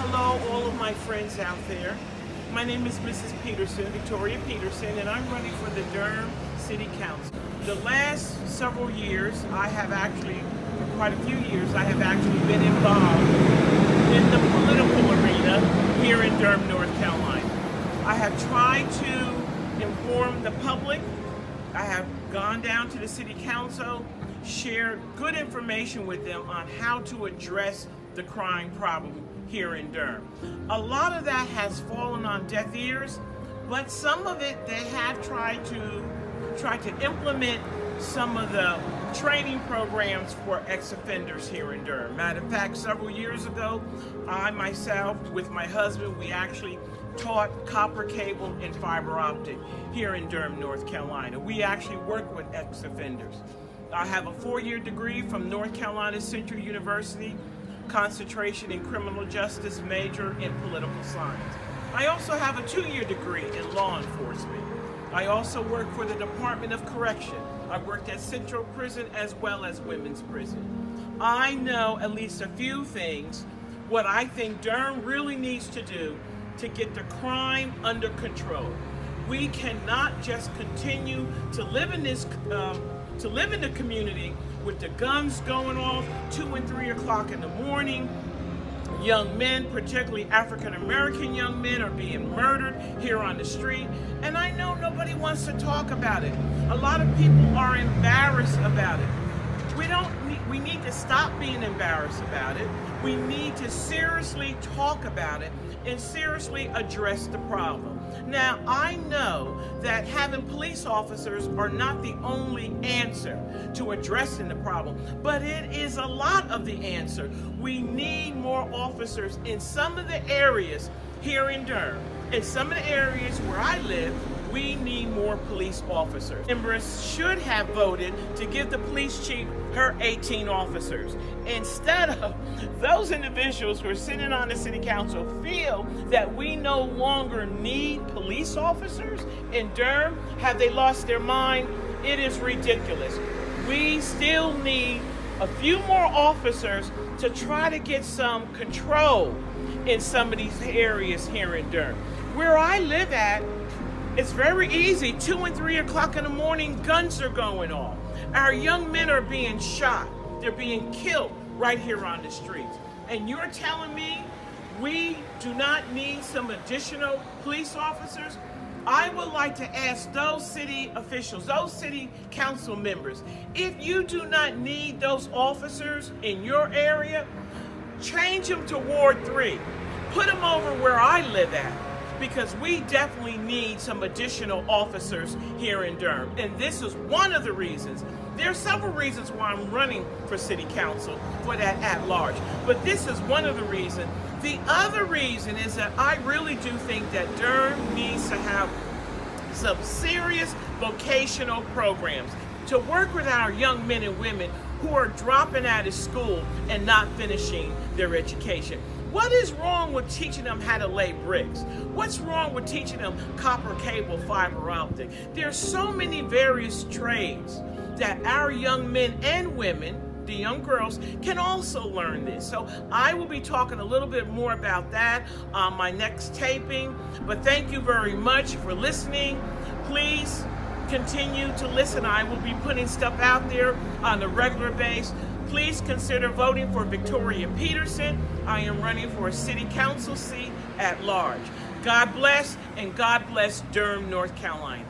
Hello, all of my friends out there. My name is Mrs. Peterson, Victoria Peterson, and I'm running for the Durham City Council. The last several years, for quite a few years, I have actually been involved in the political arena here in Durham, North Carolina. I have tried to inform the public. I have gone down to the City Council, shared good information with them on how to address the crime problem here in Durham. A lot of that has fallen on deaf ears, but some of it they have tried to implement some of the training programs for ex-offenders here in Durham. Matter of fact, several years ago, I myself, with my husband, we actually taught copper cable and fiber optic here in Durham, North Carolina. We actually work with ex-offenders. I have a 4-year degree from North Carolina Central University, concentration in criminal justice, major in political science. I also have a 2-year degree in law enforcement. I also work for the Department of Correction. I worked at Central Prison as well as Women's Prison. I know at least a few things, what I think Durham really needs to do to get the crime under control. We cannot just continue to live in the community with the guns going off 2 and 3 o'clock in the morning. Young men, particularly African-American young men, are being murdered here on the street. And I know nobody wants to talk about it. A lot of people are embarrassed about it. We need to stop being embarrassed about it. We need to seriously talk about it and seriously address the problem. Now, I know that having police officers are not the only answer to addressing the problem, but it is a lot of the answer. We need more officers in some of the areas here in Durham. In some of the areas where I live, we need more police officers. Members should have voted to give the police chief her 18 officers. Instead of those individuals who are sitting on the city council feel that we no longer need police officers in Durham, have they lost their mind? It is ridiculous. We still need a few more officers to try to get some control in some of these areas here in Durham. Where I live at, it's very easy. 2 and 3 o'clock in the morning, guns are going off. Our young men are being shot. They're being killed right here on the streets. And you're telling me we do not need some additional police officers? I would like to ask those city officials, those city council members, if you do not need those officers in your area, change them to Ward 3. Put them over where I live at, because we definitely need some additional officers here in Durham. And this is one of the reasons. There are several reasons why I'm running for city council for that at large, but this is one of the reasons. The other reason is that I really do think that Durham needs to have some serious vocational programs to work with our young men and women who are dropping out of school and not finishing their education. What is wrong with teaching them how to lay bricks? What's wrong with teaching them copper cable, fiber optic? There are so many various trades that our young men and women, the young girls, can also learn this. So I will be talking a little bit more about that on my next taping. But thank you very much for listening. Please continue to listen. I will be putting stuff out there on a regular basis. Please consider voting for Victoria Peterson. I am running for a city council seat at large. God bless, and God bless Durham, North Carolina.